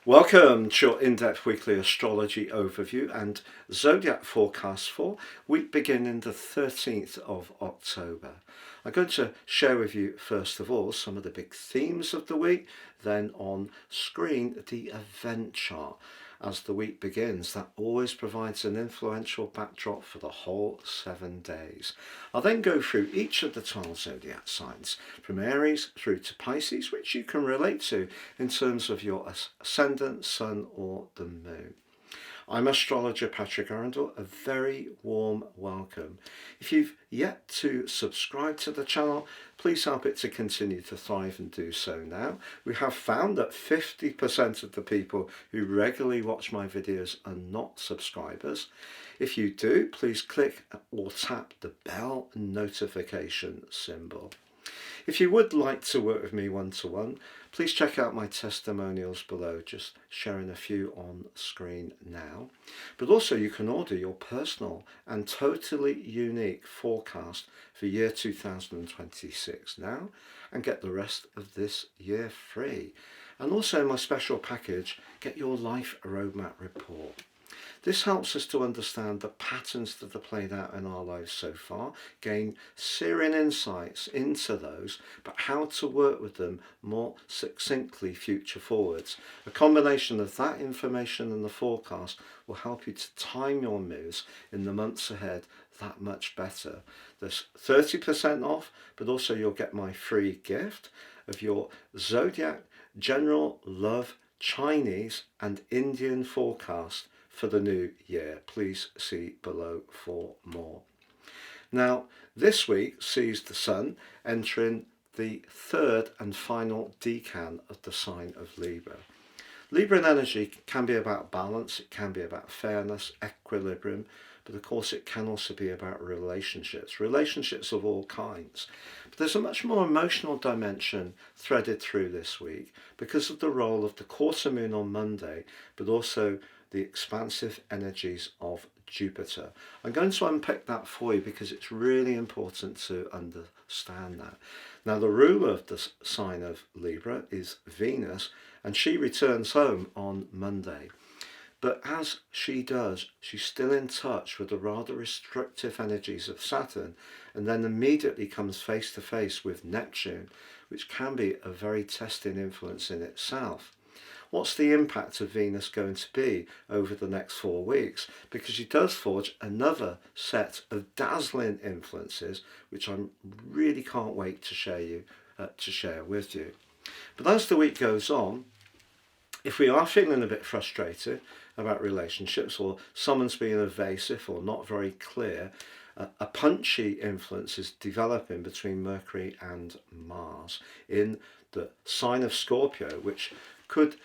Welcome to your in-depth weekly astrology overview and zodiac forecast for week beginning the 13th of October. I'm going to share with you first of all some of the big themes of the week, then on screen the event chart. As the week begins, that always provides an influential backdrop for the whole 7 days. I'll then go through each of the 12 zodiac signs, from Aries through to Pisces, which you can relate to in terms of your ascendant, sun or the moon. I'm astrologer Patrick Arundell, a very warm welcome. If you've yet to subscribe to the channel, please help it to continue to thrive and do so now. We have found that 50% of the people who regularly watch my videos are not subscribers. If you do, please click or tap the bell notification symbol. If you would like to work with me one-to-one, please check out my testimonials below, just sharing a few on screen now. But also you can order your personal and totally unique forecast for year 2026 now and get the rest of this year free. And also my special package, get your life roadmap report. This helps us to understand the patterns that are played out in our lives so far, gain searing insights into those, but how to work with them more succinctly future forwards. A combination of that information and the forecast will help you to time your moves in the months ahead that much better. There's 30% off, but also you'll get my free gift of your Zodiac General Love Chinese and Indian forecast for the new year. Please see below for more. Now, this week sees the Sun entering the third and final decan of the sign of Libra. Libran energy can be about balance, it can be about fairness, equilibrium, but of course it can also be about relationships of all kinds. But there's a much more emotional dimension threaded through this week because of the role of the quarter moon on Monday, but also the expansive energies of Jupiter. I'm going to unpick that for you because it's really important to understand that. Now, the ruler of the sign of Libra is Venus, and she returns home on Monday. But as she does, she's still in touch with the rather restrictive energies of Saturn, and then immediately comes face to face with Neptune, which can be a very testing influence in itself. What's the impact of Venus going to be over the next 4 weeks? Because she does forge another set of dazzling influences, which I really can't wait to share with you. But as the week goes on, if we are feeling a bit frustrated about relationships, or someone's being evasive or not very clear, a punchy influence is developing between Mercury and Mars in the sign of Scorpio, which could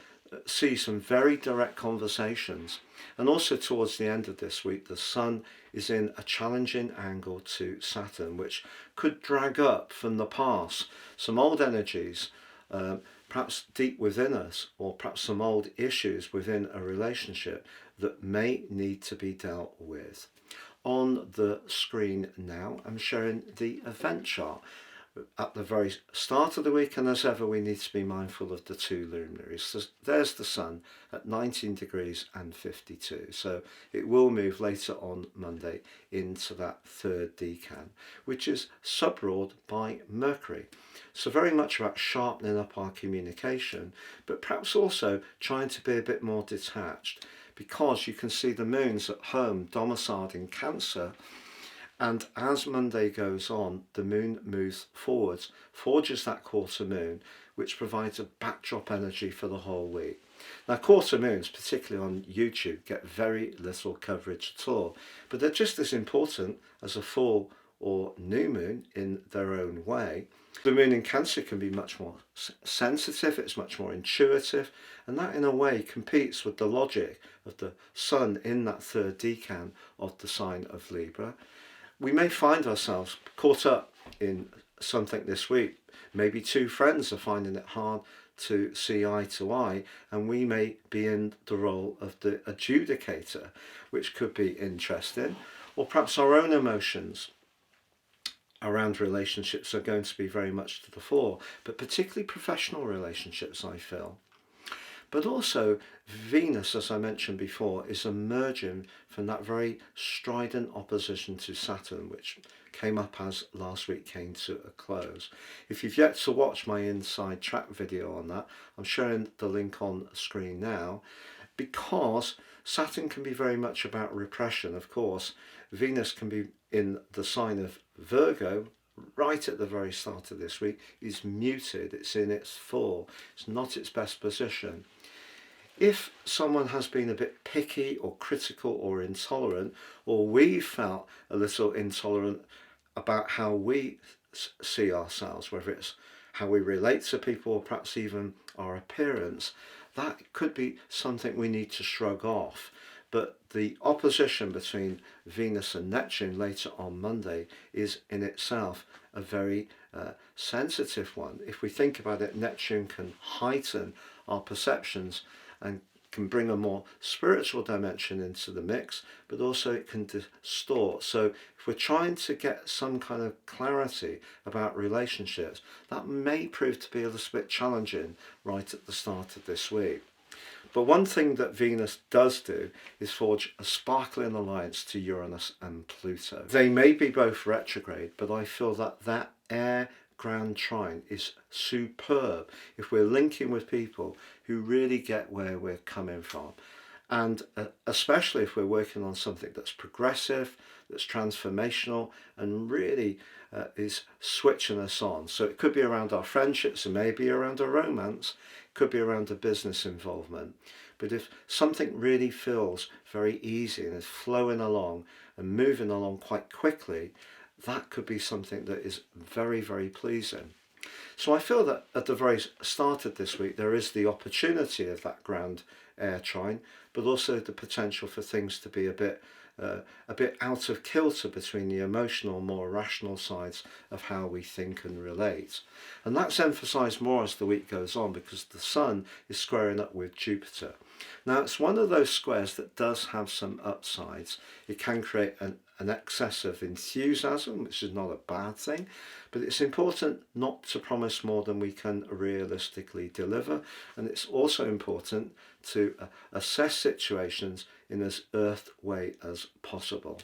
see some very direct conversations. And also towards the end of this week, the Sun is in a challenging angle to Saturn, which could drag up from the past some old energies, perhaps deep within us, or perhaps some old issues within a relationship that may need to be dealt with. On the screen now, I'm showing the event chart. At the very start of the week, and as ever, we need to be mindful of the two luminaries. So there's the Sun at 19 degrees and 52. So it will move later on Monday into that third decan, which is subruled by Mercury. So very much about sharpening up our communication, but perhaps also trying to be a bit more detached, because you can see the moon's at home domiciled in Cancer. And as Monday goes on, the moon moves forwards, forges that quarter moon, which provides a backdrop energy for the whole week. Now, quarter moons, particularly on YouTube, get very little coverage at all, but they're just as important as a full or new moon in their own way. The moon in Cancer can be much more sensitive, it's much more intuitive, and that in a way competes with the logic of the Sun in that third decan of the sign of Libra. We may find ourselves caught up in something this week. Maybe two friends are finding it hard to see eye to eye, and we may be in the role of the adjudicator, which could be interesting. Or perhaps our own emotions around relationships are going to be very much to the fore, but particularly professional relationships, I feel. But also Venus, as I mentioned before, is emerging from that very strident opposition to Saturn, which came up as last week came to a close. If you've yet to watch my inside track video on that, I'm showing the link on screen now, because Saturn can be very much about repression. Of course, Venus can be in the sign of Virgo right at the very start of this week, is muted, it's in its fall, it's not its best position. If someone has been a bit picky or critical or intolerant, or we felt a little intolerant about how we see ourselves, whether it's how we relate to people or perhaps even our appearance, that could be something we need to shrug off. But the opposition between Venus and Neptune later on Monday is in itself a very sensitive one. If we think about it, Neptune can heighten our perceptions and can bring a more spiritual dimension into the mix, but also it can distort. So if we're trying to get some kind of clarity about relationships, that may prove to be a little bit challenging right at the start of this week. But one thing that Venus does do is forge a sparkling alliance to Uranus and Pluto. They may be both retrograde, but I feel that that air grand trine is superb if we're linking with people who really get where we're coming from. And especially if we're working on something that's progressive, that's transformational, and really is switching us on. So it could be around our friendships, and maybe around a romance, it could be around a business involvement. But if something really feels very easy and is flowing along and moving along quite quickly, that could be something that is very, very pleasing. So I feel that at the very start of this week, there is the opportunity of that grand air trine, but also the potential for things to be a bit out of kilter between the emotional, more rational sides of how we think and relate. And that's emphasised more as the week goes on, because the Sun is squaring up with Jupiter. Now, it's one of those squares that does have some upsides. It can create an excess of enthusiasm, which is not a bad thing, but it's important not to promise more than we can realistically deliver. And it's also important to assess situations in as earth way as possible.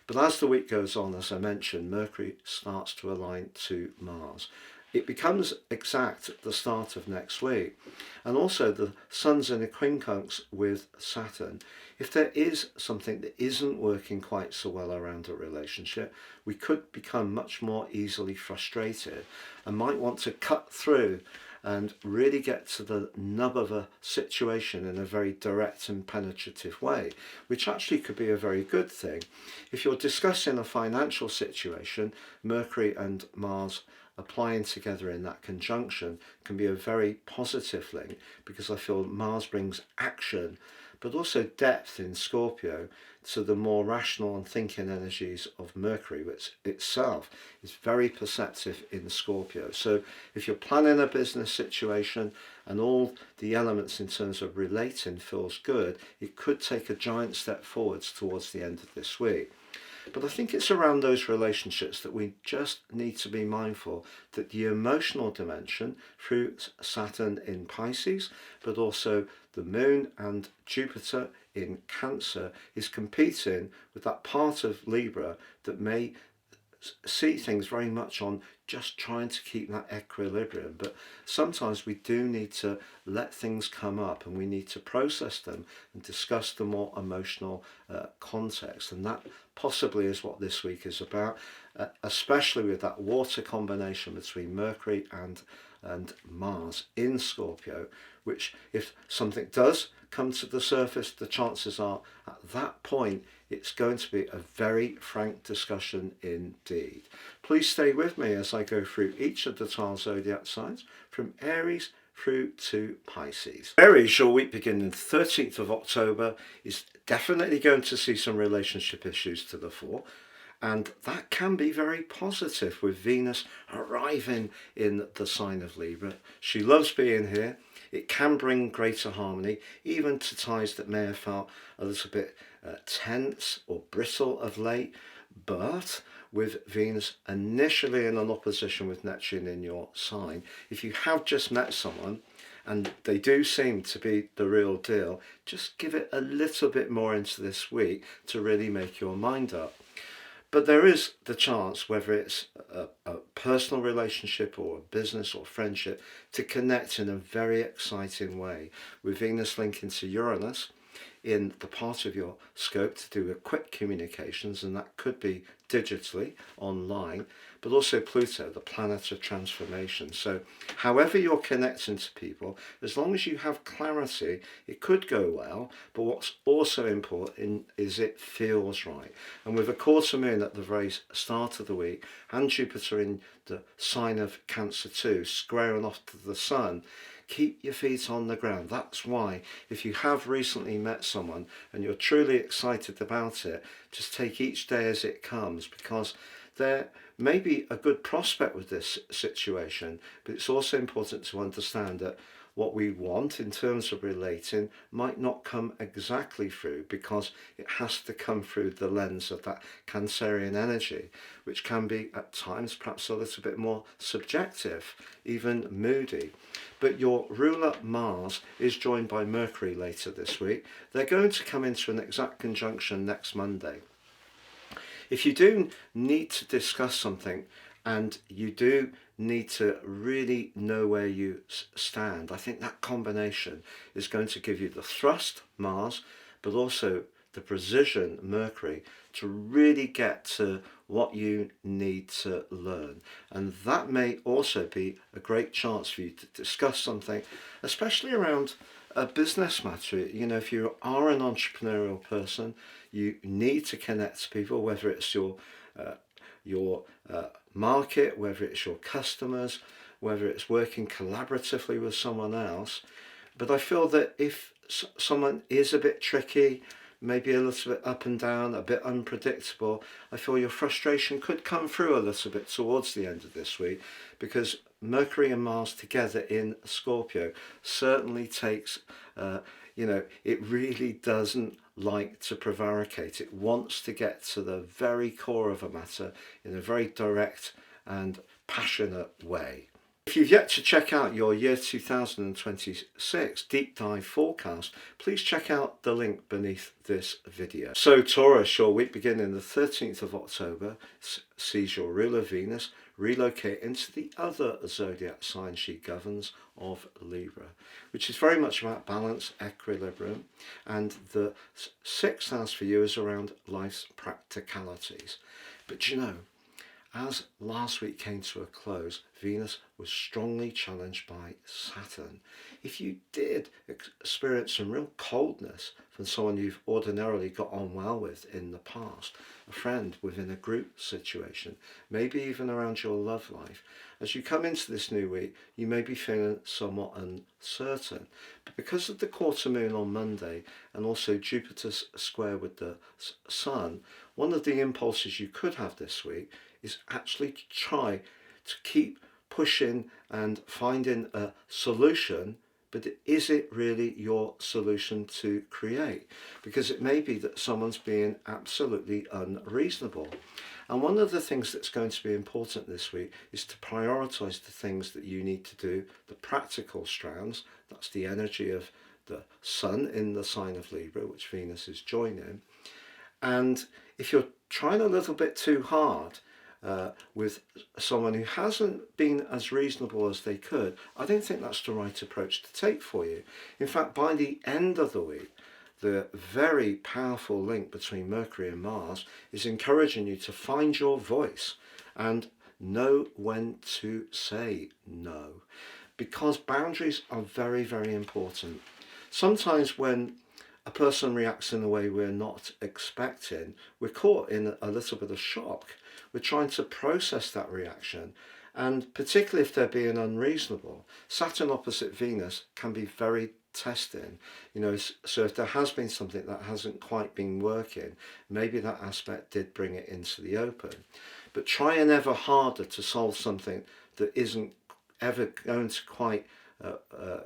But as the week goes on, as I mentioned, Mercury starts to align to Mars. It becomes exact at the start of next week. And also the Sun's in a quincunx with Saturn. If there is something that isn't working quite so well around a relationship, we could become much more easily frustrated and might want to cut through and really get to the nub of a situation in a very direct and penetrative way, which actually could be a very good thing. If you're discussing a financial situation, Mercury and Mars applying together in that conjunction can be a very positive thing, because I feel Mars brings action but also depth in Scorpio to the more rational and thinking energies of Mercury, which itself is very perceptive in Scorpio. So if you're planning a business situation and all the elements in terms of relating feels good, it could take a giant step forwards towards the end of this week. But I think it's around those relationships that we just need to be mindful that the emotional dimension through Saturn in Pisces, but also the Moon and Jupiter in Cancer, is competing with that part of Libra that may see things very much on just trying to keep that equilibrium. But sometimes we do need to let things come up and we need to process them and discuss the more emotional context. And that possibly is what this week is about, especially with that water combination between Mercury and Mars in Scorpio, which if something does come to the surface, the chances are at that point it's going to be a very frank discussion indeed. Please stay with me as I go through each of the 12 zodiac signs from Aries through to Pisces. Aries, your week beginning 13th of October, is definitely going to see some relationship issues to the fore. And that can be very positive with Venus arriving in the sign of Libra. She loves being here. It can bring greater harmony, even to ties that may have felt a little bit tense or brittle of late. But with Venus initially in an opposition with Neptune in your sign, if you have just met someone and they do seem to be the real deal. Just give it a little bit more into this week to really make your mind up. But there is the chance, whether it's a personal relationship or a business or friendship, to connect in a very exciting way, with Venus linking to Uranus in the part of your scope to do with quick communications, and that could be digitally, online, but also Pluto, the planet of transformation. So however you're connecting to people, as long as you have clarity, it could go well, but what's also important is it feels right. And with a quarter moon at the very start of the week, and Jupiter in the sign of Cancer too, squaring off to the Sun, keep your feet on the ground. That's why, if you have recently met someone and you're truly excited about it, just take each day as it comes, because there may be a good prospect with this situation, but it's also important to understand that what we want in terms of relating might not come exactly through, because it has to come through the lens of that Cancerian energy, which can be at times perhaps a little bit more subjective, even moody. But your ruler Mars is joined by Mercury later this week. They're going to come into an exact conjunction next Monday. If you do need to discuss something and you do need to really know where you stand, I think that combination is going to give you the thrust, Mars, but also the precision, Mercury, to really get to what you need to learn. And that may also be a great chance for you to discuss something, especially around a business matter. You know, if you are an entrepreneurial person, you need to connect to people, whether it's your market, whether it's your customers, whether it's working collaboratively with someone else. But I feel that if someone is a bit tricky, maybe a little bit up and down, a bit unpredictable, I feel your frustration could come through a little bit towards the end of this week, because Mercury and Mars together in Scorpio certainly takes, it really doesn't like to prevaricate. It wants to get to the very core of a matter in a very direct and passionate way. If you've yet to check out your year 2026 deep dive forecast, please check out the link beneath this video. So Taurus, your week beginning the 13th of October sees your ruler Venus relocate into the other zodiac sign she governs of Libra, which is very much about balance, equilibrium, and the sixth house for you is around life's practicalities. But you know, as last week came to a close, Venus was strongly challenged by Saturn. If you did experience some real coldness from someone you've ordinarily got on well with in the past, a friend within a group situation, maybe even around your love life, as you come into this new week, you may be feeling somewhat uncertain. But because of the quarter moon on Monday and also Jupiter's square with the Sun, one of the impulses you could have this week is actually to try to keep pushing and finding a solution, but is it really your solution to create? Because it may be that someone's being absolutely unreasonable. And one of the things that's going to be important this week is to prioritize the things that you need to do, the practical strands. That's the energy of the Sun in the sign of Libra, which Venus is joining. And if you're trying a little bit too hard with someone who hasn't been as reasonable as they could, I don't think that's the right approach to take for you. In fact, by the end of the week, the very powerful link between Mercury and Mars is encouraging you to find your voice and know when to say no, because boundaries are very, very important. Sometimes when a person reacts in a way we're not expecting, we're caught in a little bit of shock. We're trying to process that reaction, and particularly if they're being unreasonable, Saturn opposite Venus can be very testing. You know, so if there has been something that hasn't quite been working, maybe that aspect did bring it into the open. But trying ever harder to solve something that isn't ever going to quite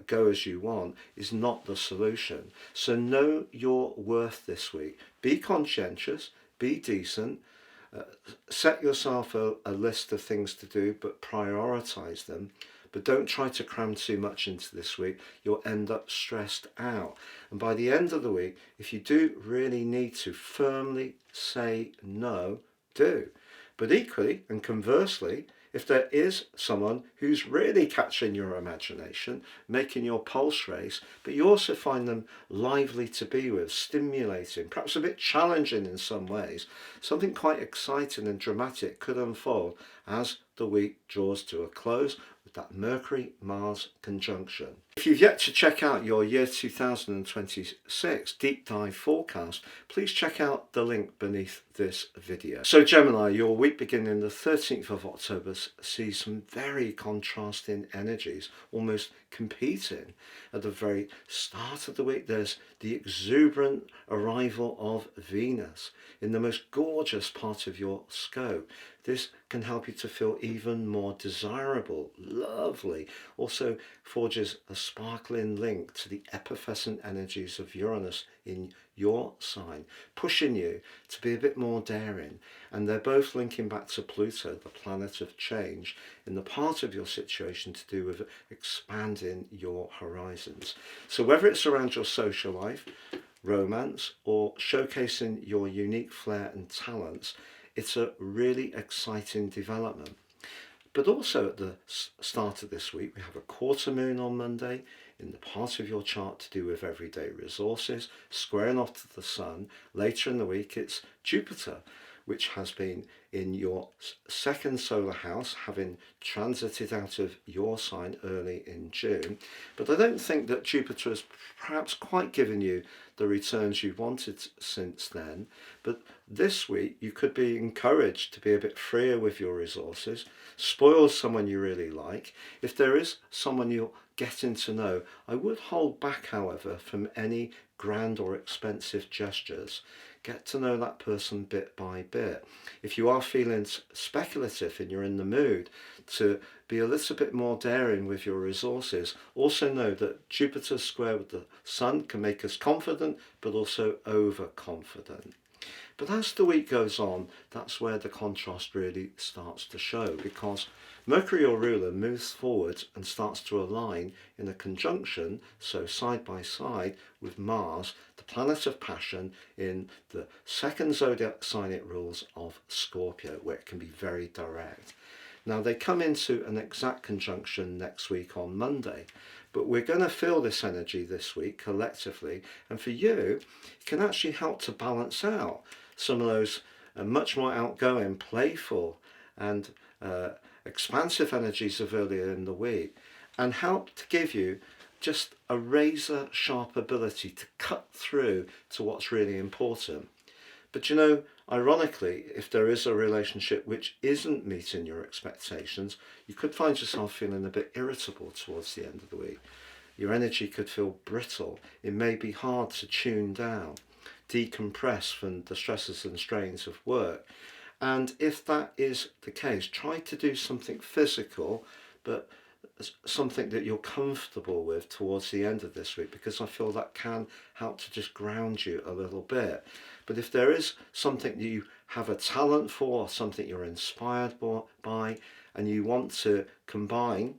go as you want is not the solution. So know your worth this week. Be conscientious, be decent, set yourself a list of things to do, but prioritize them. but don't try to cram too much into this week. You'll end up stressed out. And by the end of the week, if you do really need to firmly say no, do. But equally and conversely, if there is someone who's really catching your imagination, making your pulse race, but you also find them lively to be with, stimulating, perhaps a bit challenging in some ways, something quite exciting and dramatic could unfold as the week draws to a close with that Mercury-Mars conjunction. If you've yet to check out your year 2026 deep dive forecast, please check out the link beneath this video. So Gemini, your week beginning the 13th of October sees some very contrasting energies, almost competing. At the very start of the week, there's the exuberant arrival of Venus in the most gorgeous part of your scope. This can help you to feel even more desirable, lovely. Also forges a sparkling link to the effervescent energies of Uranus in your sign, pushing you to be a bit more daring. And they're both linking back to Pluto, the planet of change, in the part of your situation to do with expanding your horizons. So whether it's around your social life, romance, or showcasing your unique flair and talents, it's a really exciting development. But also at the start of this week, we have a quarter moon on Monday in the part of your chart to do with everyday resources, squaring off to the sun. Later in the week, it's Jupiter, which has been in your second solar house, having transited out of your sign early in June. But I don't think that Jupiter has perhaps quite given you the returns you wanted since then. But this week, you could be encouraged to be a bit freer with your resources, spoil someone you really like. If there is someone you're getting to know, I would hold back, however, from any grand or expensive gestures. Get to know that person bit by bit. If you are feeling speculative and you're in the mood to be a little bit more daring with your resources, also know that Jupiter square with the Sun can make us confident but also overconfident. But as the week goes on, that's where the contrast really starts to show, because Mercury, your ruler, moves forward and starts to align in a conjunction, so side by side, with Mars, the planet of passion, in the second zodiac sign it rules of Scorpio, where it can be very direct. Now they come into an exact conjunction next week on Monday, but we're going to feel this energy this week collectively, and for you, it can actually help to balance out some of those much more outgoing, playful and expansive energies of earlier in the week, and help to give you just a razor sharp ability to cut through to what's really important. But you know, ironically, if there is a relationship which isn't meeting your expectations, you could find yourself feeling a bit irritable towards the end of the week. Your energy could feel brittle. It may be hard to tune down, decompress from the stresses and strains of work. And if that is the case, try to do something physical, but something that you're comfortable with towards the end of this week, because I feel that can help to just ground you a little bit. But if there is something that you have a talent for, something you're inspired by, and you want to combine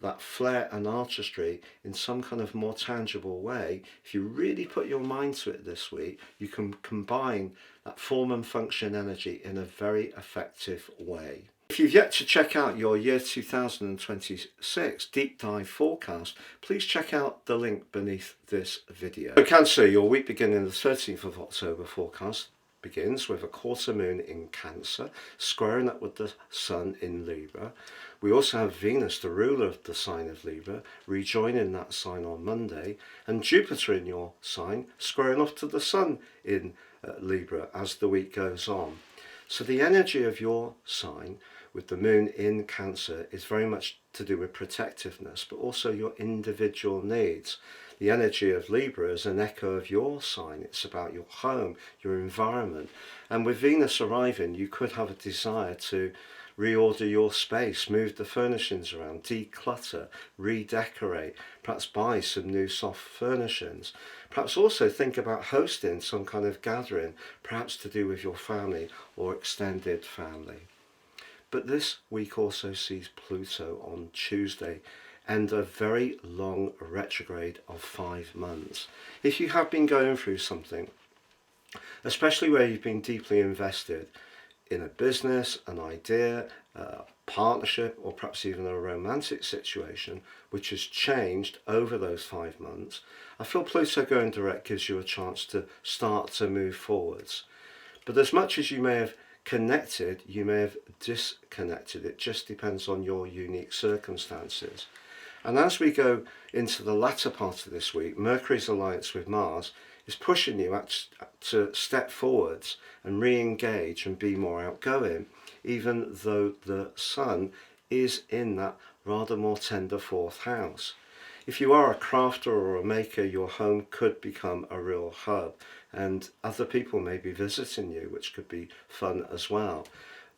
that flair and artistry in some kind of more tangible way, if you really put your mind to it this week, you can combine that form and function energy in a very effective way. If you've yet to check out your year 2026 deep dive forecast, please check out the link beneath this video. So Cancer, your week beginning the 13th of October forecast begins with a quarter moon in Cancer, squaring up with the Sun in Libra. We also have Venus, the ruler of the sign of Libra, rejoining that sign on Monday, and Jupiter in your sign, squaring off to the Sun in Libra as the week goes on. So the energy of your sign with the moon in Cancer is very much to do with protectiveness, but also your individual needs. The energy of Libra is an echo of your sign. It's about your home, your environment. And with Venus arriving, you could have a desire to reorder your space, move the furnishings around, declutter, redecorate, perhaps buy some new soft furnishings. Perhaps also think about hosting some kind of gathering, perhaps to do with your family or extended family. But this week also sees Pluto on Tuesday and a very long retrograde of 5 months. If you have been going through something, especially where you've been deeply invested in a business, an idea, a partnership, or perhaps even a romantic situation, which has changed over those 5 months, I feel Pluto going direct gives you a chance to start to move forwards. But as much as you may have connected, you may have disconnected. It just depends on your unique circumstances. And as we go into the latter part of this week, Mercury's alliance with Mars is pushing you to step forwards and re-engage and be more outgoing, even though the Sun is in that rather more tender 4th house. If you are a crafter or a maker, your home could become a real hub, and other people may be visiting you, which could be fun as well.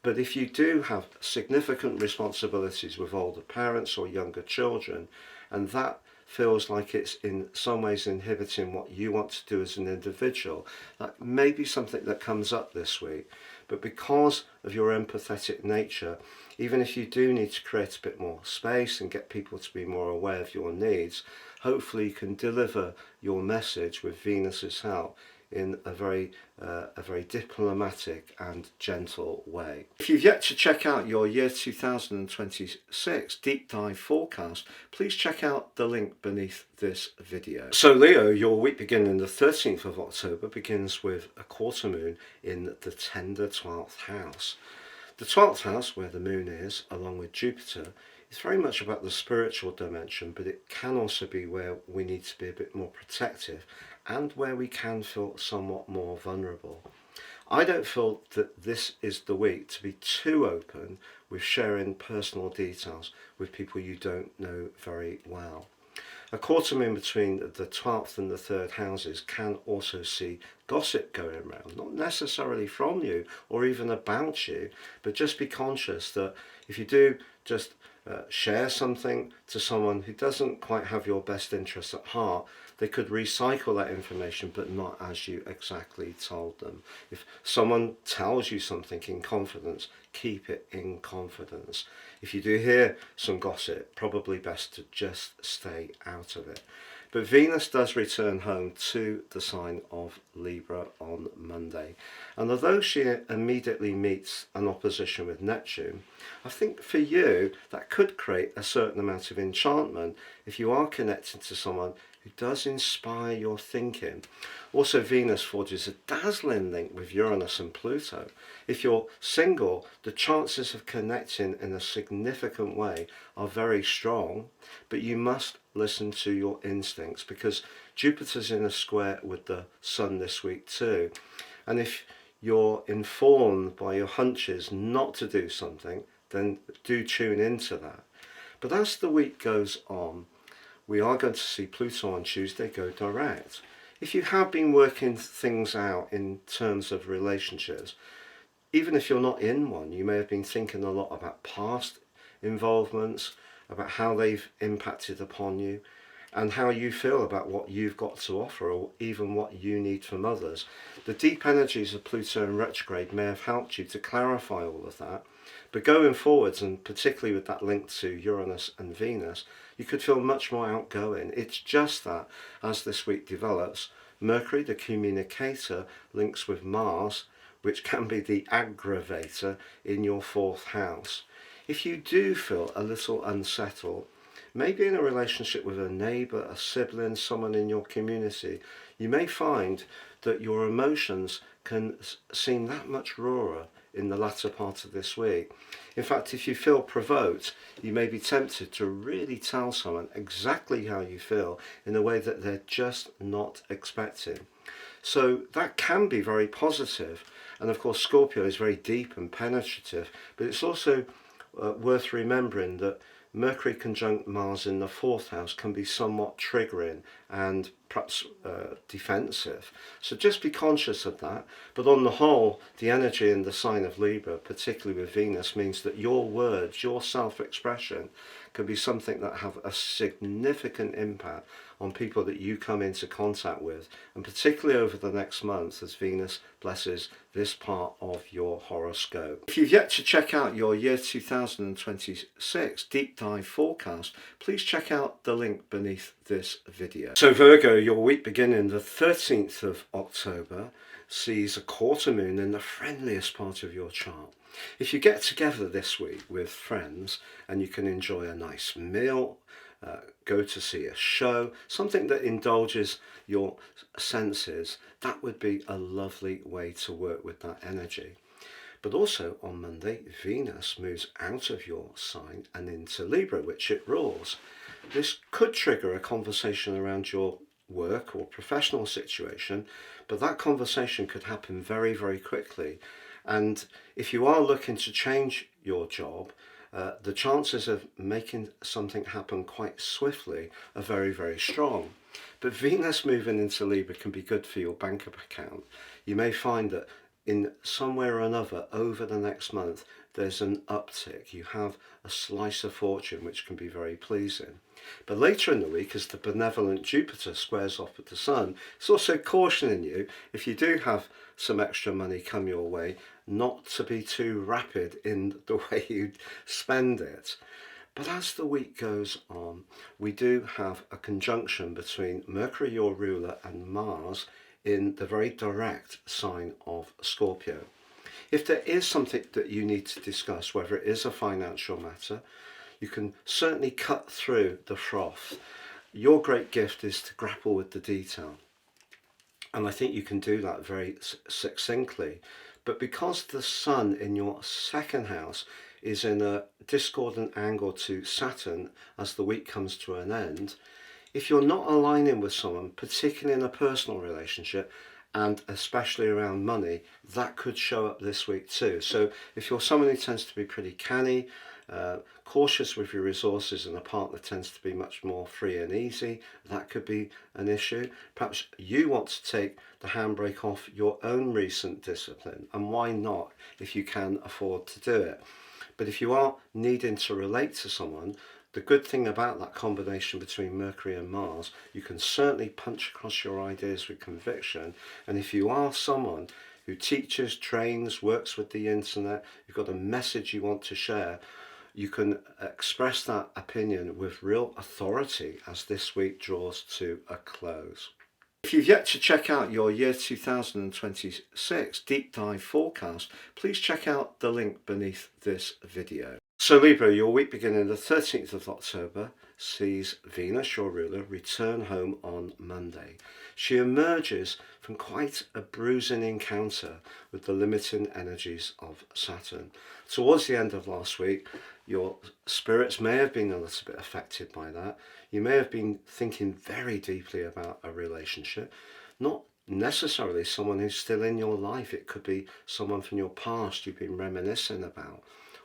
But if you do have significant responsibilities with older parents or younger children, and that feels like it's in some ways inhibiting what you want to do as an individual, that may be something that comes up this week. But because of your empathetic nature, even if you do need to create a bit more space and get people to be more aware of your needs, hopefully you can deliver your message with Venus's help in a very diplomatic and gentle way. If you've yet to check out your year 2026 deep dive forecast, please check out the link beneath this video. So Leo, your week beginning the 13th of October begins with a quarter moon in the tender 12th house. The 12th house, where the moon is, along with Jupiter, is very much about the spiritual dimension, but it can also be where we need to be a bit more protective and where we can feel somewhat more vulnerable. I don't feel that this is the week to be too open with sharing personal details with people you don't know very well. A quarter moon between the 12th and the 3rd houses can also see gossip going around, not necessarily from you or even about you, but just be conscious that if you do just share something to someone who doesn't quite have your best interests at heart, they could recycle that information but not as you exactly told them. If someone tells you something in confidence, keep it in confidence. If you do hear some gossip, probably best to just stay out of it. But Venus does return home to the sign of Libra on Monday. And although she immediately meets an opposition with Neptune, I think for you that could create a certain amount of enchantment if you are connected to someone who does inspire your thinking. Also, Venus forges a dazzling link with Uranus and Pluto. If you're single, the chances of connecting in a significant way are very strong, but you must listen to your instincts because Jupiter's in a square with the Sun this week too. And if you're informed by your hunches not to do something, then do tune into that. But as the week goes on, we are going to see Pluto on Tuesday go direct. If you have been working things out in terms of relationships, even if you're not in one, you may have been thinking a lot about past involvements, about how they've impacted upon you, and how you feel about what you've got to offer or even what you need from others. The deep energies of Pluto in retrograde may have helped you to clarify all of that, but going forwards, and particularly with that link to Uranus and Venus, you could feel much more outgoing. It's just that as this week develops, Mercury, the communicator, links with Mars, which can be the aggravator in your 4th house. If you do feel a little unsettled, maybe in a relationship with a neighbour, a sibling, someone in your community, you may find that your emotions can seem that much rawer in the latter part of this week. In fact, if you feel provoked, you may be tempted to really tell someone exactly how you feel in a way that they're just not expecting. So that can be very positive. And of course, Scorpio is very deep and penetrative, but it's also worth remembering that Mercury conjunct Mars in the 4th house can be somewhat triggering and perhaps defensive. So just be conscious of that. But on the whole, the energy in the sign of Libra, particularly with Venus, means that your words, your self-expression, can be something that have a significant impact on people that you come into contact with, and particularly over the next month as Venus blesses this part of your horoscope. If you've yet to check out your year 2026 deep dive forecast, please check out the link beneath this video. So Virgo, your week beginning the 13th of October sees a quarter moon in the friendliest part of your chart. If you get together this week with friends and you can enjoy a nice meal, go to see a show, something that indulges your senses, that would be a lovely way to work with that energy. But also on Monday, Venus moves out of your sign and into Libra, which it rules. This could trigger a conversation around your work or professional situation, but that conversation could happen very, very quickly. And if you are looking to change your job, the chances of making something happen quite swiftly are very, very strong. But Venus moving into Libra can be good for your bank account. You may find that in some way or another over the next month there's an uptick. You have a slice of fortune which can be very pleasing. But later in the week, as the benevolent Jupiter squares off with the Sun, it's also cautioning you, if you do have some extra money come your way, not to be too rapid in the way you spend it. But as the week goes on, we do have a conjunction between Mercury, your ruler, and Mars in the very direct sign of Scorpio. If there is something that you need to discuss, whether it is a financial matter, you can certainly cut through the froth. Your great gift is to grapple with the detail. And I think you can do that very succinctly. But because the Sun in your second house is in a discordant angle to Saturn as the week comes to an end, if you're not aligning with someone, particularly in a personal relationship, and especially around money, that could show up this week too. So if you're someone who tends to be pretty canny, cautious with your resources, and a partner tends to be much more free and easy, that could be an issue. Perhaps you want to take the handbrake off your own recent discipline, and why not if you can afford to do it. But if you are needing to relate to someone, the good thing about that combination between Mercury and Mars, you can certainly punch across your ideas with conviction. And if you are someone who teaches, trains, works with the internet, you've got a message you want to share, you can express that opinion with real authority as this week draws to a close. If you've yet to check out your year 2026 deep dive forecast, please check out the link beneath this video. So Libra, your week beginning the 13th of October sees Venus, your ruler, return home on Monday. She emerges from quite a bruising encounter with the limiting energies of Saturn. Towards the end of last week, your spirits may have been a little bit affected by that. You may have been thinking very deeply about a relationship, not necessarily someone who's still in your life. It could be someone from your past you've been reminiscing about,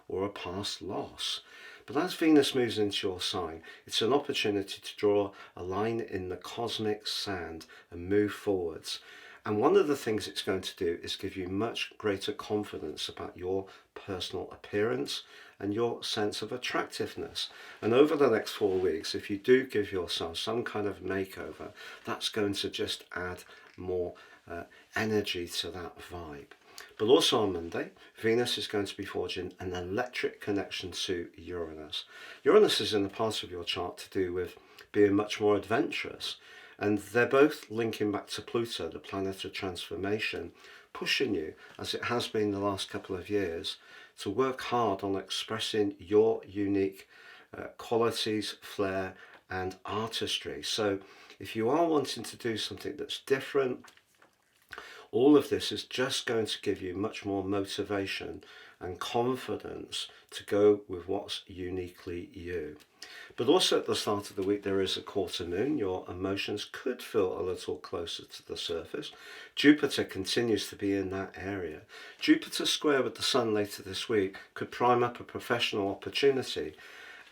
or a past loss. But as Venus moves into your sign, it's an opportunity to draw a line in the cosmic sand and move forwards. And one of the things it's going to do is give you much greater confidence about your personal appearance and your sense of attractiveness. And over the next 4 weeks, if you do give yourself some kind of makeover, that's going to just add more energy to that vibe. But also on Monday, Venus is going to be forging an electric connection to Uranus. Uranus is in the part of your chart to do with being much more adventurous. And they're both linking back to Pluto, the planet of transformation, pushing you, as it has been the last couple of years, to work hard on expressing your unique qualities, flair, and artistry. So if you are wanting to do something that's different, all of this is just going to give you much more motivation and confidence to go with what's uniquely you. But also at the start of the week, there is a quarter moon. Your emotions could feel a little closer to the surface. Jupiter continues to be in that area. Jupiter square with the Sun later this week could prime up a professional opportunity,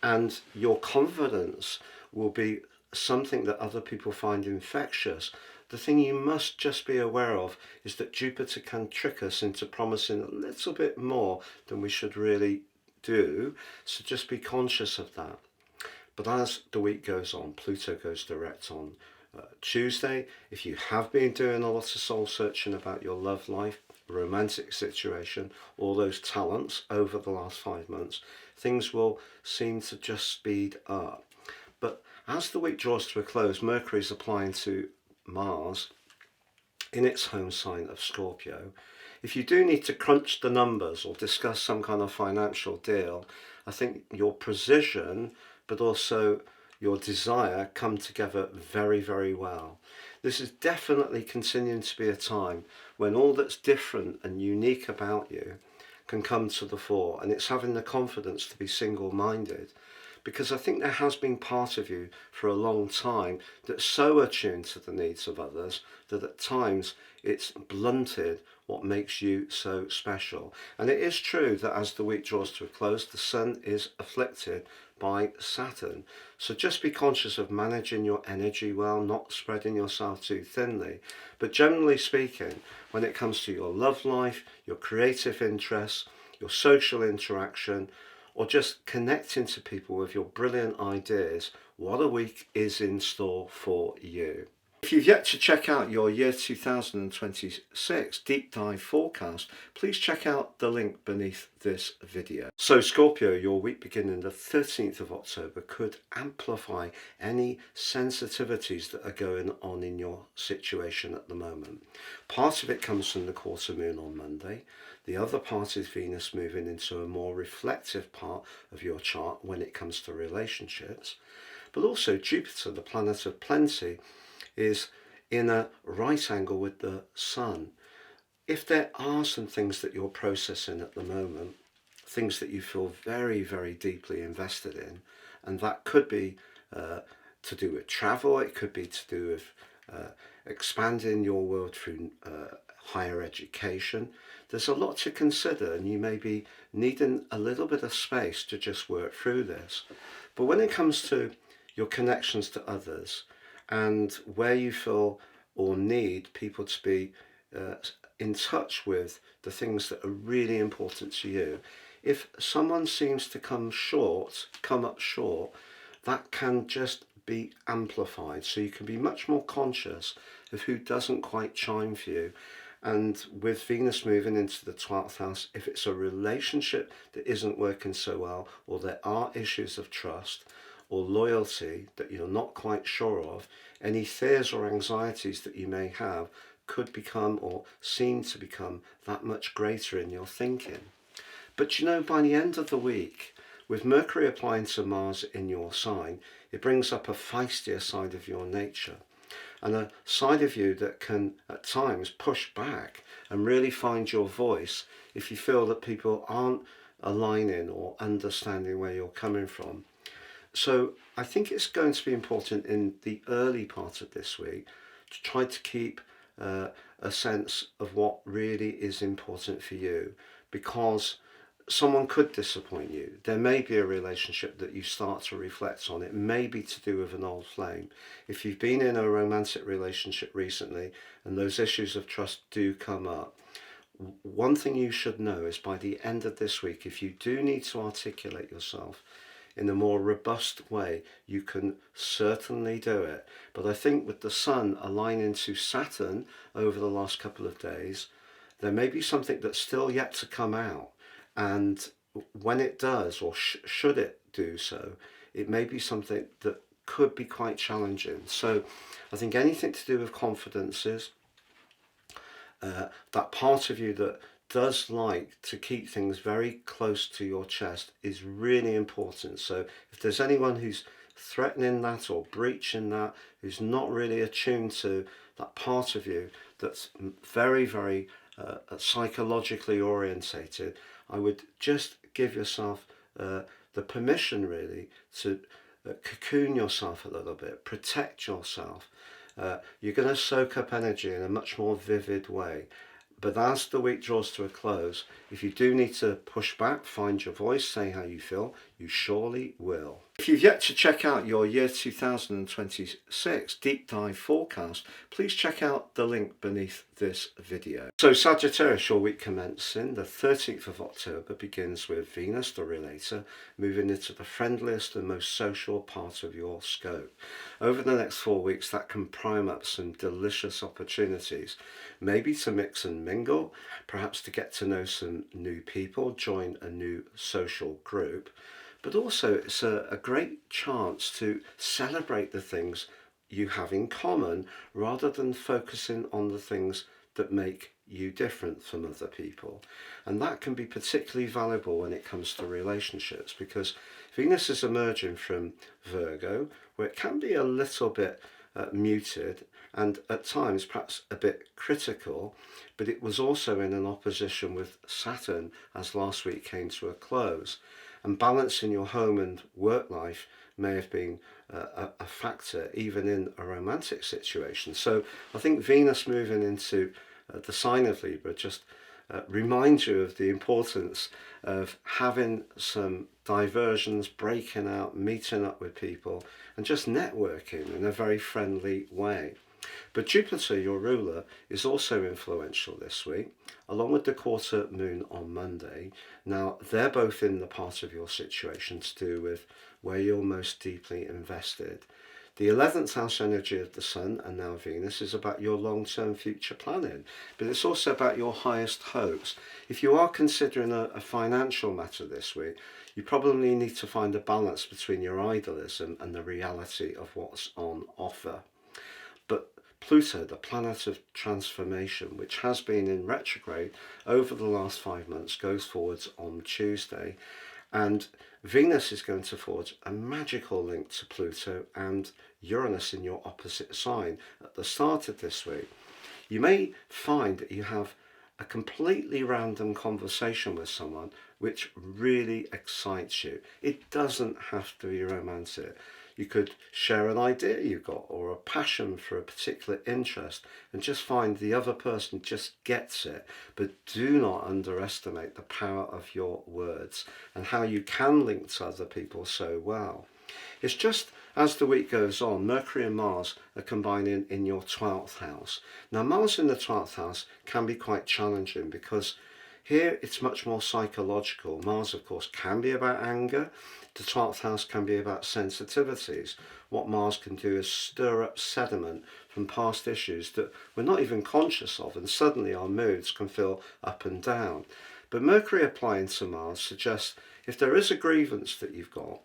and your confidence will be something that other people find infectious, the thing you must just be aware of is that Jupiter can trick us into promising a little bit more than we should really do. So just be conscious of that. But as the week goes on, Pluto goes direct on Tuesday. If you have been doing a lot of soul searching about your love life, romantic situation, all those talents over the last 5 months, things will seem to just speed up. But as the week draws to a close, Mercury is applying to Mars in its home sign of Scorpio. If you do need to crunch the numbers or discuss some kind of financial deal, I think your precision but also your desire come together very, very well. This is definitely continuing to be a time when all that's different and unique about you can come to the fore, and it's having the confidence to be single-minded, because I think there has been part of you for a long time that's so attuned to the needs of others that at times it's blunted what makes you so special. And it is true that as the week draws to a close, the Sun is afflicted by Saturn. So just be conscious of managing your energy well, not spreading yourself too thinly. But generally speaking, when it comes to your love life, your creative interests, your social interaction, or just connecting to people with your brilliant ideas, what a week is in store for you. If you've yet to check out your year 2026 deep dive forecast, please check out the link beneath this video. So Scorpio, your week beginning the 13th of October could amplify any sensitivities that are going on in your situation at the moment. Part of it comes from the quarter moon on Monday. The other part is Venus moving into a more reflective part of your chart when it comes to relationships. But also Jupiter, the planet of plenty, is in a right angle with the Sun. If there are some things that you're processing at the moment, things that you feel very, very deeply invested in, and that could be to do with travel, it could be to do with expanding your world through higher education. There's a lot to consider, and you may be needing a little bit of space to just work through this. But when it comes to your connections to others and where you feel or need people to be in touch with the things that are really important to you, if someone seems to come up short, that can just be amplified. So you can be much more conscious of who doesn't quite chime for you. And with Venus moving into the 12th house, if it's a relationship that isn't working so well, or there are issues of trust or loyalty that you're not quite sure of, any fears or anxieties that you may have could become or seem to become that much greater in your thinking. But you know, by the end of the week, with Mercury applying to Mars in your sign, it brings up a feistier side of your nature, and a side of you that can at times push back and really find your voice if you feel that people aren't aligning or understanding where you're coming from. So I think it's going to be important in the early part of this week to try to keep a sense of what really is important for you, because someone could disappoint you. There may be a relationship that you start to reflect on. It may be to do with an old flame. If you've been in a romantic relationship recently and those issues of trust do come up, one thing you should know is by the end of this week, if you do need to articulate yourself in a more robust way, you can certainly do it. But I think with the Sun aligning to Saturn over the last couple of days, there may be something that's still yet to come out. And when it does, or should it do so, it may be something that could be quite challenging. So I think anything to do with confidences, that part of you that does like to keep things very close to your chest is really important. So if there's anyone who's threatening that or breaching that, who's not really attuned to that part of you that's very, very psychologically orientated, I would just give yourself the permission really to cocoon yourself a little bit, protect yourself. You're going to soak up energy in a much more vivid way. But as the week draws to a close, if you do need to push back, find your voice, say how you feel, you surely will. If you've yet to check out your year 2026 deep dive forecast, please check out the link beneath this video. So Sagittarius, your week commencing the 13th of October begins with Venus, the relator, moving into the friendliest and most social part of your scope. Over the next 4 weeks, that can prime up some delicious opportunities, maybe to mix and mingle, perhaps to get to know some new people, join a new social group. But also it's a great chance to celebrate the things you have in common rather than focusing on the things that make you different from other people. And that can be particularly valuable when it comes to relationships, because Venus is emerging from Virgo, where it can be a little bit muted and at times perhaps a bit critical, but it was also in an opposition with Saturn as last week came to a close. And balancing your home and work life may have been a factor even in a romantic situation. So I think Venus moving into the sign of Libra just reminds you of the importance of having some diversions, breaking out, meeting up with people, and just networking in a very friendly way. But Jupiter, your ruler, is also influential this week, along with the quarter moon on Monday. Now, they're both in the part of your situation to do with where you're most deeply invested. The 11th house energy of the Sun and now Venus is about your long-term future planning, but it's also about your highest hopes. If you are considering a financial matter this week, you probably need to find a balance between your idealism and the reality of what's on offer. But Pluto, the planet of transformation, which has been in retrograde over the last 5 months, goes forwards on Tuesday. And Venus is going to forge a magical link to Pluto and Uranus in your opposite sign at the start of this week. You may find that you have a completely random conversation with someone which really excites you. It doesn't have to be romantic. You could share an idea you've got or a passion for a particular interest and just find the other person just gets it. But do not underestimate the power of your words and how you can link to other people so well. It's just as the week goes on, Mercury and Mars are combining in your 12th house. Now, Mars in the 12th house can be quite challenging because here it's much more psychological. Mars, of course, can be about anger. The 12th house can be about sensitivities. What Mars can do is stir up sediment from past issues that we're not even conscious of, and suddenly our moods can feel up and down. But Mercury applying to Mars suggests if there is a grievance that you've got,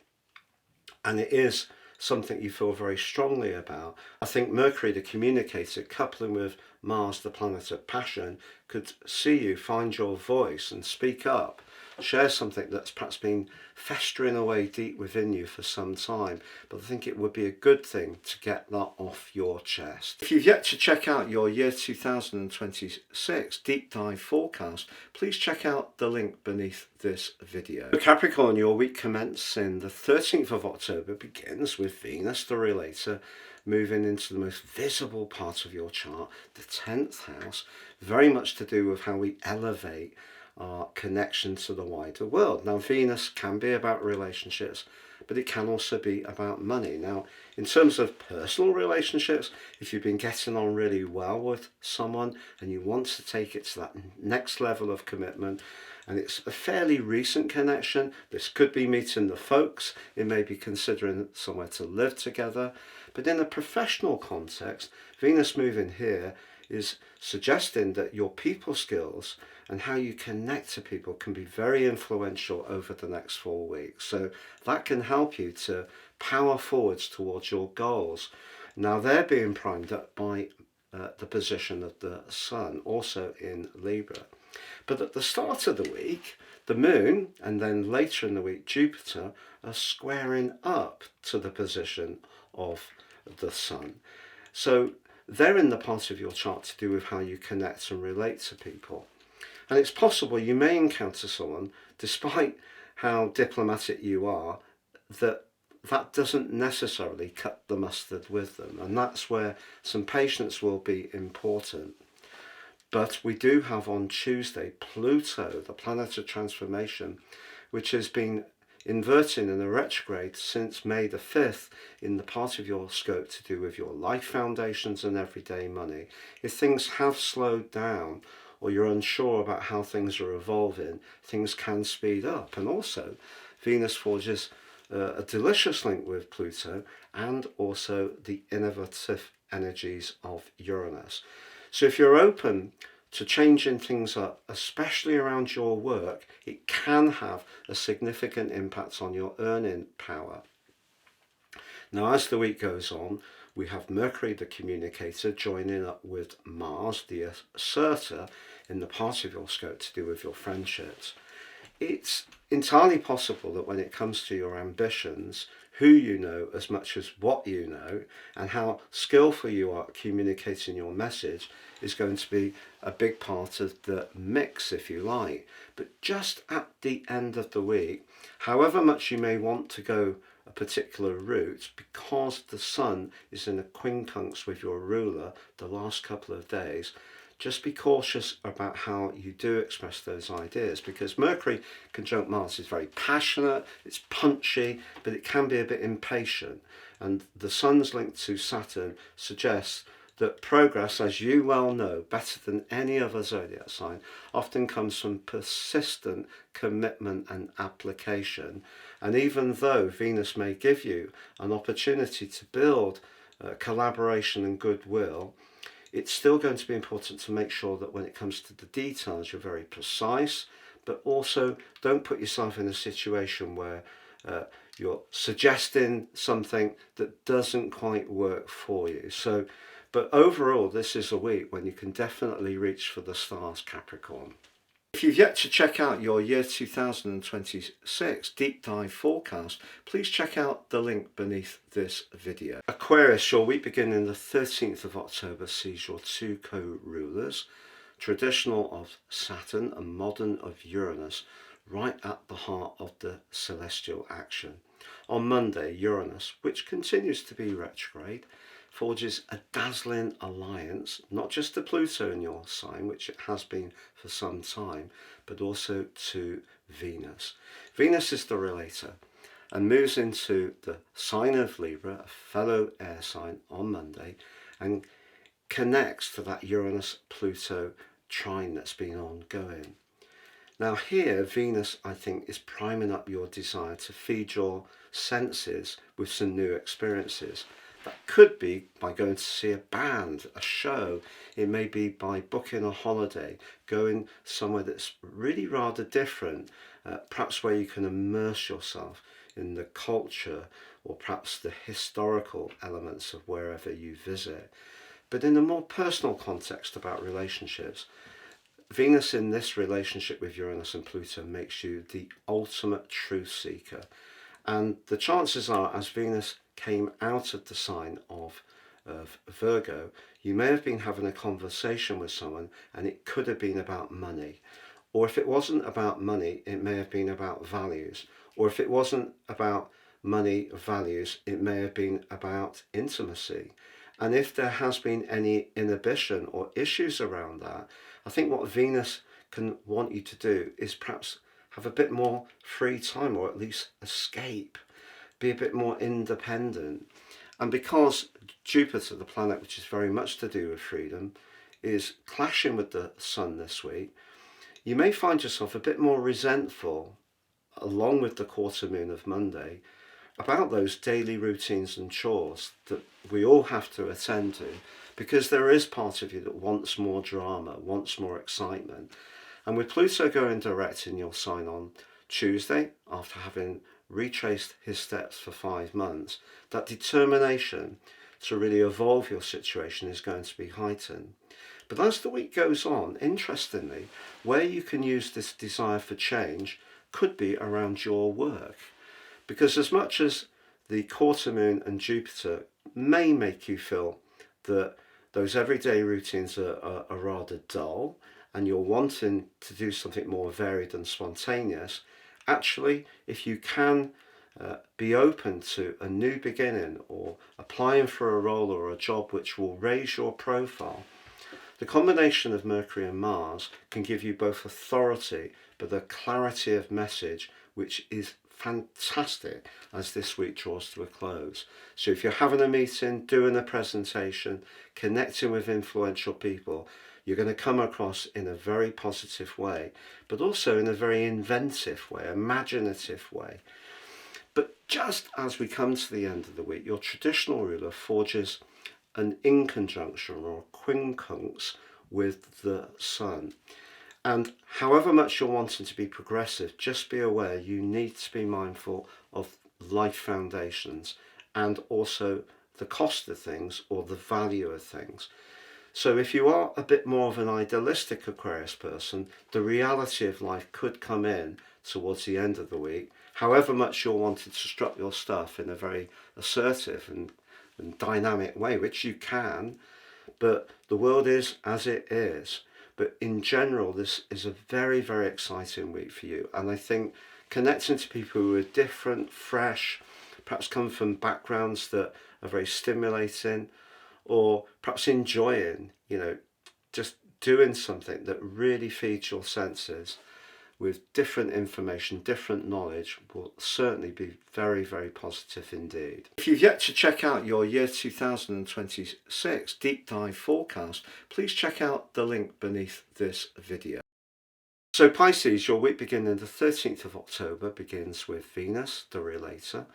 and it is something you feel very strongly about, I think Mercury, the communicator, coupling with Mars, the planet of passion, could see you find your voice and speak up, share something that's perhaps been festering away deep within you for some time. But I think it would be a good thing to get that off your chest. If you've yet to check out your year 2026 deep dive forecast, please check out the link beneath this video. Capricorn, your week commencing the 13th of October begins with Venus, the relator, moving into the most visible part of your chart, the 10th house, very much to do with how we elevate our connection to the wider world. Now, Venus can be about relationships, but it can also be about money. Now, in terms of personal relationships, if you've been getting on really well with someone and you want to take it to that next level of commitment, and it's a fairly recent connection, this could be meeting the folks, it may be considering somewhere to live together. But in a professional context, Venus moving here is suggesting that your people skills and how you connect to people can be very influential over the next 4 weeks. So that can help you to power forwards towards your goals. Now, they're being primed up by the position of the Sun, also in Libra. But at the start of the week, the Moon, and then later in the week, Jupiter, are squaring up to the position of the Sun. So they're in the part of your chart to do with how you connect and relate to people. And it's possible you may encounter someone, despite how diplomatic you are, that doesn't necessarily cut the mustard with them. And that's where some patience will be important. But we do have on Tuesday Pluto, the planet of transformation, which has been inverting in a retrograde since May the 5th in the part of your scope to do with your life foundations and everyday money. If things have slowed down or you're unsure about how things are evolving, things can speed up. And also, Venus forges a delicious link with Pluto and also the innovative energies of Uranus. So if you're open to changing things up, especially around your work, it can have a significant impact on your earning power. Now, as the week goes on, we have Mercury, the communicator, joining up with Mars, the asserter, in the part of your scope to do with your friendships. It's entirely possible that when it comes to your ambitions, who you know as much as what you know, and how skillful you are at communicating your message is going to be a big part of the mix, if you like. But just at the end of the week, however much you may want to go a particular route, because the Sun is in a quincunx with your ruler the last couple of days, just be cautious about how you do express those ideas, because Mercury conjunct Mars is very passionate, it's punchy, but it can be a bit impatient. And the Sun's link to Saturn suggests that progress, as you well know, better than any other zodiac sign, often comes from persistent commitment and application. And even though Venus may give you an opportunity to build collaboration and goodwill, it's still going to be important to make sure that when it comes to the details, you're very precise, but also don't put yourself in a situation where you're suggesting something that doesn't quite work for you. But overall, this is a week when you can definitely reach for the stars, Capricorn. If you've yet to check out your year 2026 deep dive forecast, please check out the link beneath this video. Aquarius, your week beginning the 13th of October sees your two co-rulers, traditional of Saturn and modern of Uranus, right at the heart of the celestial action. On Monday, Uranus, which continues to be retrograde, forges a dazzling alliance, not just to Pluto in your sign, which it has been for some time, but also to Venus. Venus is the relator and moves into the sign of Libra, a fellow air sign, on Monday, and connects to that Uranus-Pluto trine that's been ongoing. Now here, Venus, I think, is priming up your desire to feed your senses with some new experiences. That could be by going to see a band, a show. It may be by booking a holiday, going somewhere that's really rather different, perhaps where you can immerse yourself in the culture or perhaps the historical elements of wherever you visit. But in a more personal context about relationships, Venus in this relationship with Uranus and Pluto makes you the ultimate truth seeker. And the chances are, as Venus came out of the sign of Virgo, you may have been having a conversation with someone and it could have been about money. Or if it wasn't about money, it may have been about values. Or if it wasn't about money or values, it may have been about intimacy. And if there has been any inhibition or issues around that, I think what Venus can want you to do is perhaps have a bit more free time, or at least escape, be a bit more independent. And because Jupiter, the planet which is very much to do with freedom, is clashing with the Sun this week, you may find yourself a bit more resentful, along with the quarter moon of Monday, about those daily routines and chores that we all have to attend to, because there is part of you that wants more drama, wants more excitement. And with Pluto going direct in your sign on Tuesday, after having retraced his steps for 5 months, that determination to really evolve your situation is going to be heightened. But as the week goes on, interestingly, where you can use this desire for change could be around your work. Because as much as the quarter moon and Jupiter may make you feel that those everyday routines are rather dull and you're wanting to do something more varied and spontaneous, actually, if you can be open to a new beginning or applying for a role or a job which will raise your profile, the combination of Mercury and Mars can give you both authority but a clarity of message which is fantastic as this week draws to a close. So if you're having a meeting, doing a presentation, connecting with influential people, you're going to come across in a very positive way, but also in a very inventive way, imaginative way. But just as we come to the end of the week, your traditional ruler forges an inconjunction or a quincunx with the sun. And however much you're wanting to be progressive, just be aware you need to be mindful of life foundations and also the cost of things or the value of things. So if you are a bit more of an idealistic Aquarius person, the reality of life could come in towards the end of the week, however much you're wanting to strut your stuff in a very assertive and dynamic way, which you can, but the world is as it is. But in general, this is a very, very exciting week for you. And I think connecting to people who are different, fresh, perhaps come from backgrounds that are very stimulating, or perhaps enjoying, just doing something that really feeds your senses with different information, different knowledge, will certainly be very, very positive indeed. If you've yet to check out your year 2026 deep dive forecast, please check out the link beneath this video. So Pisces, your week beginning the 13th of October begins with Venus, the relator,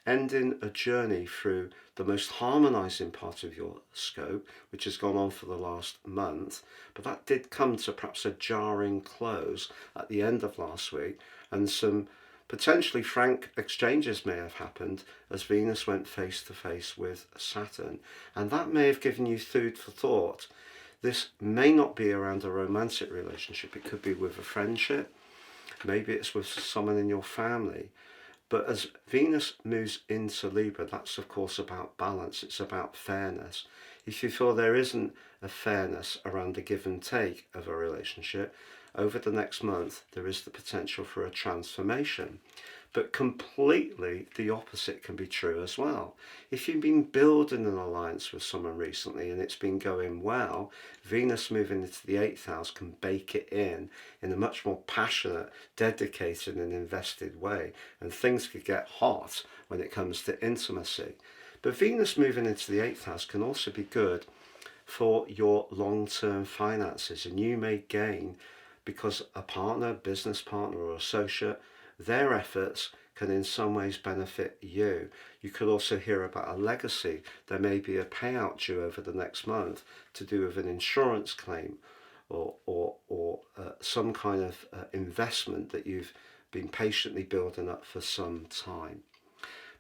ending a journey through the most harmonizing part of your scope, which has gone on for the last month, but that did come to perhaps a jarring close at the end of last week, and some potentially frank exchanges may have happened as Venus went face to face with Saturn, and that may have given you food for thought. This may not be around a romantic relationship, it could be with a friendship, maybe it's with someone in your family. But as Venus moves into Libra, that's of course about balance, it's about fairness. If you feel there isn't a fairness around the give and take of a relationship, over the next month there is the potential for a transformation. But completely the opposite can be true as well. If you've been building an alliance with someone recently and it's been going well, Venus moving into the 8th house can bake it in a much more passionate, dedicated and invested way. And things could get hot when it comes to intimacy. But Venus moving into the 8th house can also be good for your long-term finances, and you may gain because a partner, business partner or associate, their efforts can in some ways benefit you. You could also hear about a legacy. There may be a payout due over the next month to do with an insurance claim or some kind of investment that you've been patiently building up for some time.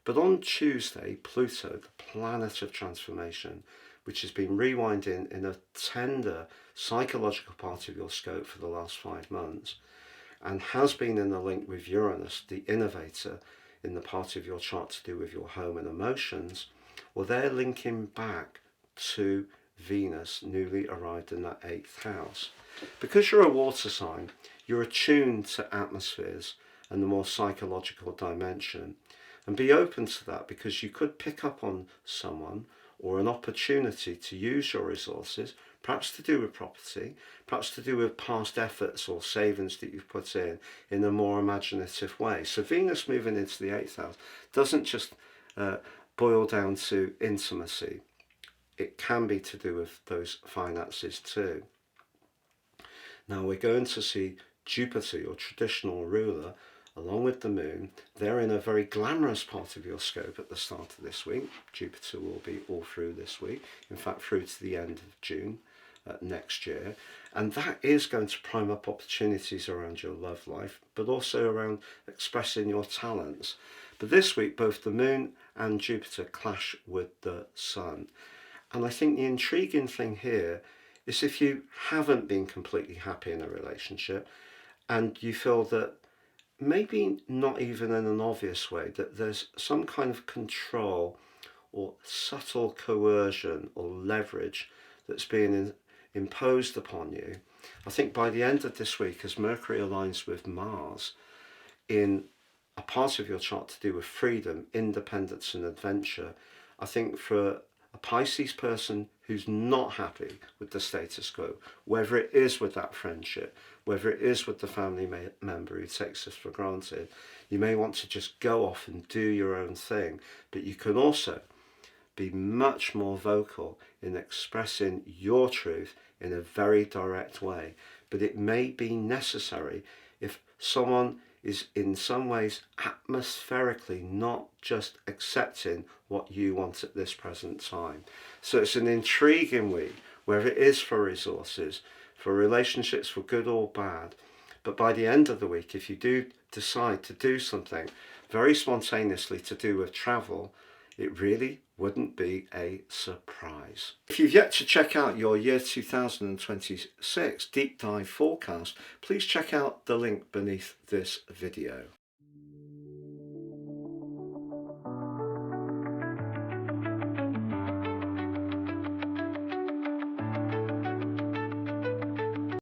But on Tuesday, Pluto, the planet of transformation, which has been rewinding in a tender psychological part of your scope for the last 5 months, and has been in a link with Uranus, the innovator, in the part of your chart to do with your home and emotions, well, they're linking back to Venus, newly arrived in that 8th house. Because you're a water sign, you're attuned to atmospheres and the more psychological dimension. And be open to that, because you could pick up on someone or an opportunity to use your resources, perhaps to do with property, perhaps to do with past efforts or savings that you've put in a more imaginative way. So Venus moving into the 8th house doesn't just boil down to intimacy. It can be to do with those finances too. Now we're going to see Jupiter, your traditional ruler, along with the moon. They're in a very glamorous part of your scope at the start of this week. Jupiter will be all through this week, in fact through to the end of June next year, and that is going to prime up opportunities around your love life, but also around expressing your talents. But this week both the moon and Jupiter clash with the sun, and I think the intriguing thing here is if you haven't been completely happy in a relationship and you feel that maybe not even in an obvious way, that there's some kind of control or subtle coercion or leverage that's being imposed upon you. I think by the end of this week, as Mercury aligns with Mars in a part of your chart to do with freedom, independence and adventure, I think for A Pisces person who's not happy with the status quo, whether it is with that friendship, whether it is with the family member who takes us for granted, you may want to just go off and do your own thing. But you can also be much more vocal in expressing your truth in a very direct way. But it may be necessary if someone is in some ways atmospherically not just accepting what you want at this present time. So it's an intriguing week, whether it is for resources, for relationships, for good or bad. But by the end of the week, if you do decide to do something very spontaneously to do with travel, it really wouldn't be a surprise. If you've yet to check out your year 2026 deep dive forecast, please check out the link beneath this video.